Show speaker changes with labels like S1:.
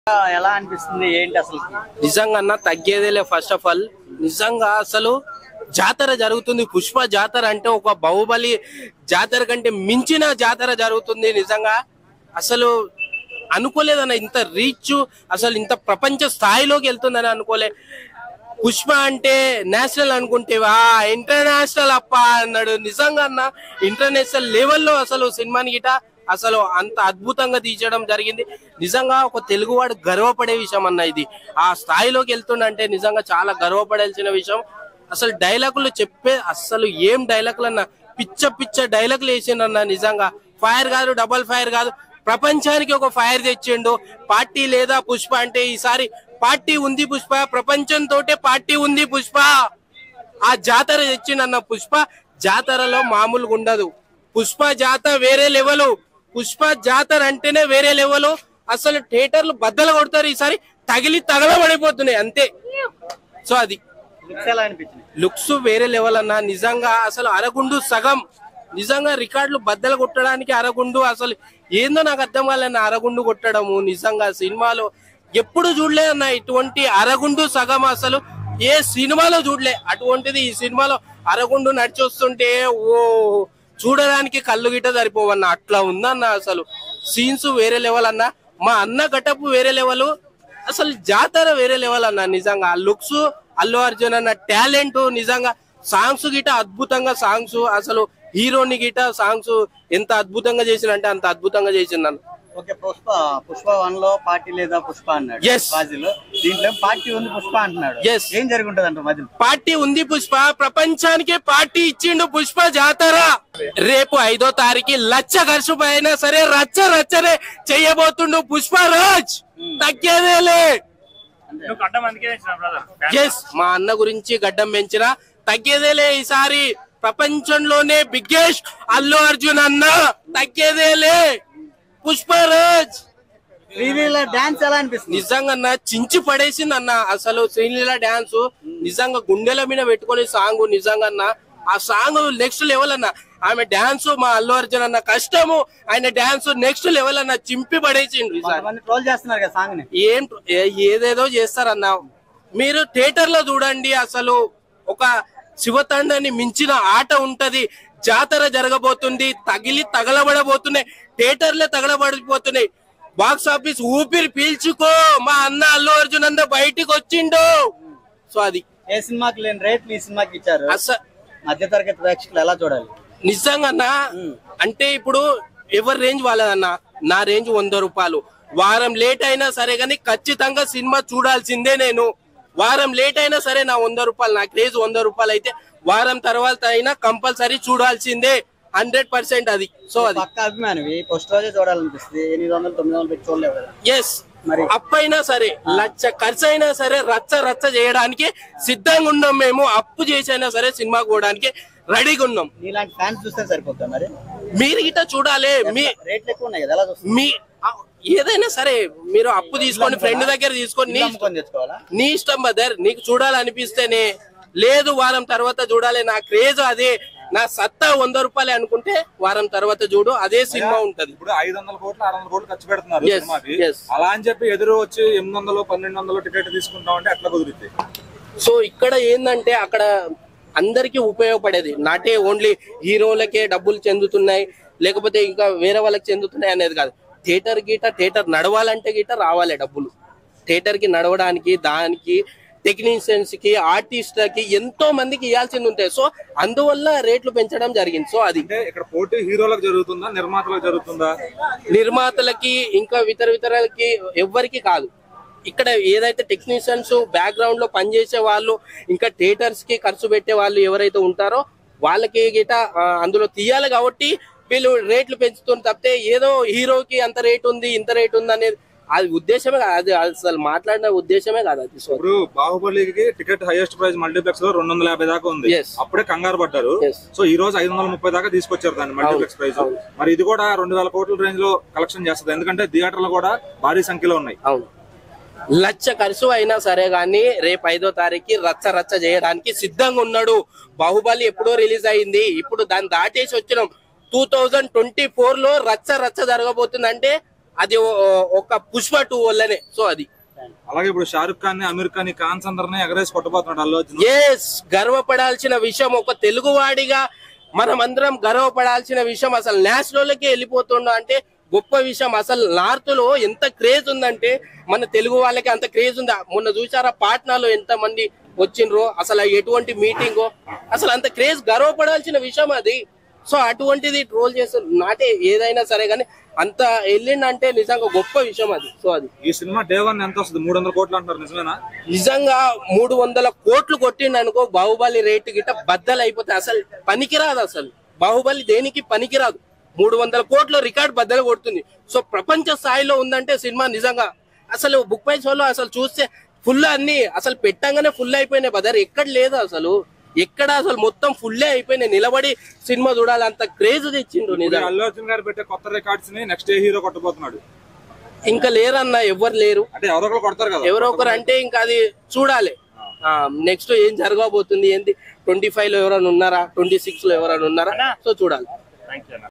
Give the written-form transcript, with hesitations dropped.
S1: ఎలా అనిపిస్తుంది ఏంటి అసలు?
S2: నిజంగా తగ్గేదేలే. ఫస్ట్ ఆఫ్ ఆల్ నిజంగా అసలు జాతర జరుగుతుంది. పుష్ప జాతర అంటే ఒక బాహుబలి జాతర కంటే మించిన జాతర జరుగుతుంది. నిజంగా అసలు అనుకోలేదన్న ఇంత రీచ్, అసలు ఇంత ప్రపంచ స్థాయిలోకి వెళ్తుందని అనుకోలే. పుష్ప అంటే నేషనల్ అనుకుంటేవా, ఇంటర్నేషనల్ అప్ప అన్నాడు. నిజంగా అన్న ఇంటర్నేషనల్ లెవెల్లో అసలు సినిమాని గిట అసలు అంత అద్భుతంగా తీర్చడం జరిగింది. నిజంగా ఒక తెలుగువాడు గర్వపడే విషయం అన్న ఇది. ఆ స్థాయిలోకి వెళ్తుండంటే నిజంగా చాలా గర్వపడాల్సిన విషయం. అసలు డైలాగులు చెప్పే అసలు ఏం డైలాగులు అన్న, పిచ్చ పిచ్చ డైలాగులు వేసిండన్న. నిజంగా ఫైర్ కాదు, డబల్ ఫైర్ కాదు, ప్రపంచానికి ఒక ఫైర్ తెచ్చిండు. పార్టీ లేదా పుష్ప అంటే ఈసారి పార్టీ ఉంది పుష్ప, ప్రపంచంతో పార్టీ ఉంది పుష్ప. ఆ జాతర తెచ్చిండన్న. పుష్ప జాతరలో మామూలుగా ఉండదు. పుష్ప జాతర వేరే లెవెల్. పుష్ప జాతర అంటేనే వేరే లెవెల్. అసలు థియేటర్లు బద్దలు కొడతారు ఈసారి, తగలబడిపోతున్నాయి అంతే. సో అది లుక్స్ వేరే లెవెల్ అన్న. నిజంగా అసలు అరగుండు సగం, నిజంగా రికార్డులు బద్దలు కొట్టడానికి అరగుండు. అసలు ఏందో నాకు అర్థం కాలేన్న అరగుండు కొట్టడము. నిజంగా సినిమాలో ఎప్పుడు చూడలే అన్న ఇటువంటి అరగుండు సగం. అసలు ఏ సినిమాలో చూడలే అటువంటిది. ఈ సినిమాలో అరగుండు నడిచి వస్తుంటే ఓ చూడడానికి కళ్ళు గిట్ట సరిపోవన్న, అట్లా ఉందన్న. అసలు సీన్స్ వేరే లెవెల్ అన్న. మా అన్న గటపు వేరే లెవెల్, అసలు జాతర వేరే లెవెల్ అన్న. నిజంగా ఆ లుక్స్, అల్లు అర్జున్ అన్న టాలెంట్, నిజంగా సాంగ్స్ గిట అద్భుతంగా. సాంగ్స్ అసలు హీరోని గిట సాంగ్స్ ఎంత అద్భుతంగా చేసిందంటే అంత అద్భుతంగా చేసిందన్న.
S1: ఓకే, పుష్ప 1 లో పార్టీ లేదా పుష్ప అన్నాడు. దీంట్లో పార్టీ ఉంది పుష్ప అంటున్నాడు. ఏం జరుగుంటది అంటారు మధ్యలో?
S2: పార్టీ ఉంది పుష్ప, ప్రపంచానికే పార్టీ ఇచ్చిండు పుష్ప జాతర. రేపు 5వ తారీఖు లచ్చ ఖర్చు అయినా సరే రచ్చ రచ్చనే చెయ్యబోతుండు పుష్పరాజ్. తగ్గేదేలే. మా అన్న గురించి గడ్డం పెంచిన తగ్గేదేలే. ఈసారి ప్రపంచంలోనే బిగ్గెస్ట్ అల్లు అర్జున్ అన్న. తగ్గేదేలే పుష్పరాజ్.
S1: శ్రీలీల డాన్స్ ఎలా అనిపిస్తుంది?
S2: నిజంగా చించి పడేసింది అన్న. అసలు శ్రీలీల డాన్స్ నిజంగా గుండెల మీద పెట్టుకునే సాంగ్. నిజంగా ఆ సాంగ్ నెక్స్ట్ లెవెల్ అన్న. ఆమె డాన్స్ మా అల్లు అర్జున్ అన్న కష్టము, ఆయన డాన్స్ నెక్స్ట్ లెవెల్ అన్న. చింపి పడేసిండు. ఏం ఏదేదో చేస్తారన్న. మీరు థియేటర్ లో చూడండి, అసలు ఒక శివతాండాన్ని మించిన ఆట ఉంటది. జాతర జరగబోతుంది, తగలబడబోతున్నాయి, థియేటర్లే తగలబడిపోతున్నాయి. బాక్స్ ఆఫీస్ ఊపిరి పీల్చుకో, మా అన్న అల్లు అర్జున్ అంతా బయటికి వచ్చిండు. సో అది
S1: ఏ సినిమాకి లేని రేట్లు ఈ సినిమాకి ఇచ్చారు. మధ్య తరగతి ప్రేక్షకులు ఎలా చూడాలి?
S2: నిజంగా అంటే ఇప్పుడు ఎవరి రేంజ్ వాళ్ళదన్న. నా రేంజ్ 100 రూపాయలు. వారం లేట్ అయినా సరే గానీ ఖచ్చితంగా సినిమా చూడాల్సిందే నేను. వారం లేట్ అయినా సరే నా 100 రూపాయలు, నా క్రేజ్ 100 రూపాయలు అయితే వారం తర్వాత అయినా కంపల్సరీ చూడాల్సిందే, 100% అది. సో అది
S1: పక్క అభిమానివి ఫస్ట్ రోజే చూడాలనిపిస్తుంది. 800-900 పెట్టి చూడలేవు కదా.
S2: ఎస్, అప్పైనా సరే లచ్చ ఖర్చు అయినా సరే రచ్చ రచ్చ చేయడానికి సిద్ధంగా ఉన్నాం మేము. అప్పు చేసైనా సరే సినిమా పోవడానికి రెడీగా ఉన్నాం.
S1: ఇలాంటి ఫ్యాన్స్ చూస్తే సరిపోతుంది. మరి
S2: మీరు గిట్ట చూడాలి. మీ
S1: రేట్లు ఎక్కువ ఉన్నాయి కదా,
S2: మీ ఏదైనా సరే మీరు అప్పు తీసుకొని ఫ్రెండ్ దగ్గర తీసుకొని నీ ఇష్టం బదర్. నీకు చూడాలనిపిస్తేనే, లేదు వారం తర్వాత చూడాలి, నా క్రేజ్ అదే, నా సత్తా 100 రూపాయలు అనుకుంటే వారం తర్వాత చూడు, అదే సినిమా ఉంటది.
S3: ఇప్పుడు 500 కోట్లు 600 కోట్లు ఖర్చు పెడుతున్నారు సినిమాకి. అలా అని చెప్పి ఎదురు వచ్చి 800-1200 టికెట్ తీసుకుంటాం అంటే అట్లా కుదిరితే.
S2: సో ఇక్కడ ఏంటంటే అక్కడ అందరికి ఉపయోగపడేది, నాటే ఓన్లీ హీరోలకే డబ్బులు చెందుతున్నాయి లేకపోతే ఇంకా వేరే వాళ్ళకి చెందుతున్నాయి అనేది కాదు. థియేటర్ నడవాలంటే గిట రావాలి డబ్బులు. థియేటర్ కి నడవడానికి, దానికి టెక్నీషియన్స్ కి, ఆర్టిస్ట్లకి ఎంతో మందికి ఇవ్వాల్సింది ఉంటాయి. సో అందువల్ల రేట్లు పెంచడం జరిగింది. సో అది
S3: ఇక్కడ పోటీ హీరోలకు జరుగుతుందా, నిర్మాతలకు జరుగుతుందా?
S2: నిర్మాతలకి ఇంకా ఇతరులకి ఎవ్వరికి కాదు. ఇక్కడ ఏదైతే టెక్నీషియన్స్ బ్యాక్గ్రౌండ్ లో పనిచేసే వాళ్ళు, ఇంకా థియేటర్స్ కి ఖర్చు పెట్టే వాళ్ళు ఎవరైతే ఉంటారో వాళ్ళకి గిట అందులో తీయాలి. కాబట్టి వీళ్ళు రేట్లు పెంచుతుంది తప్పితే ఏదో హీరోకి అంత రేట్ ఉంది ఇంత రేట్ ఉంది అనేది అది ఉద్దేశమే కాదు. అది అసలు మాట్లాడిన ఉద్దేశమే కాదు అది.
S3: ఇప్పుడు బాహుబలికి టికెట్ హైయెస్ట్ ప్రైస్ మల్టీప్లెక్స్ లో 250 దాకా ఉంది. అప్పుడే కంగారు పడ్డారు. సో ఈ రోజు 530 దాకా తీసుకొచ్చారు దాన్ని మల్టీప్లెక్స్ ప్రైస్. మరి ఇది కూడా 2000 కోట్ల రేంజ్ లో కలెక్షన్ చేస్తుంది, ఎందుకంటే థియేటర్లు కూడా భారీ సంఖ్యలో ఉన్నాయి.
S2: అవును, లచ్చ ఖర్చు అయినా సరే గానీ రేపు 5వ తారీఖు రచ్చ రచ్చ చేయడానికి సిద్ధంగా ఉన్నాడు. బాహుబలి ఎప్పుడో రిలీజ్ అయింది, ఇప్పుడు దాన్ని దాటేసి వచ్చినాం. 2024 లో రచ్చ రచ్చ జరగబోతుంది అంటే అది ఒక పుష్ప 2 వల్లనే. సో అది
S3: అలాగే ఇప్పుడు షారుఖ్ ఖాన్ ని, అమీర్ ఖాన్ ని, ఖాన్స్ అందరినీ ఎగరేసి కొట్టబోతున్నాడు అల్లు అర్జున్.
S2: ఎస్, గర్వపడాల్సిన విషయం, ఒక తెలుగువాడిగా మనం అందరం గర్వపడాల్సిన విషయం. అసలు నేషనల్కి వెళ్ళిపోతుండ అంటే గొప్ప విషయం. అసలు నార్త్ లో ఎంత క్రేజ్ ఉందంటే మన తెలుగు వాళ్ళకి అంత క్రేజ్ ఉందా. మొన్న చూసారా పాట్నాలో ఎంత మంది వచ్చిండ్రో, అసలు ఎటువంటి మీటింగ్, అసలు అంత క్రేజ్, గర్వపడాల్సిన విషయం అది. సో అటువంటిది ట్రోల్ చేస్తారు నాటే ఏదైనా సరే కానీ అంత వెళ్ళిండంటే నిజంగా గొప్ప విషయం అది. సో అది
S3: ఈ సినిమా డే 1 ఎంత వస్తుంది? 300 కోట్లు అంటారు, నిజమేనా?
S2: నిజంగా 300 కోట్లు కొట్టిండు అనుకో, బాహుబలి రేటు గిట్ట బద్దలు అయిపోతాయి. అసలు పనికిరాదు, అసలు బాహుబలి దేనికి పనికిరాదు. 300 కోట్ల రికార్డ్ బద్దలు కొడుతుంది. సో ప్రపంచ స్థాయిలో ఉందంటే సినిమా నిజంగా. అసలు బుక్ మై షోలో అసలు చూస్తే ఫుల్ అన్ని అసలు పెట్టంగానే ఫుల్ అయిపోయినాయి బదర్, ఎక్కడ లేదు అసలు, ఎక్కడ అసలు మొత్తం ఫుల్లే అయిపోయినాయి. నిలబడి సినిమా చూడాలి, అంత క్రేజ్ తెచ్చిండ్రు నిజంగా.
S3: అల్లు అర్జున్ గారు పెట్టే కొత్త రికార్డ్స్ ని నెక్స్ట్ ఏ హీరో కొట్టబోతున్నాడు?
S2: ఇంకా లేరన్నా, ఎవరు లేరు.
S3: అంటే ఎవరో ఒకరు కొడతారు కదా,
S2: ఎవరో ఒకరు అంటే ఇంకా అది చూడాలి నెక్స్ట్ ఏం జరగబోతుంది, ఏంటి 25 లో ఎవరైనా ఉన్నారా, 26 లో ఎవరైనా ఉన్నారా, సో చూడాలి.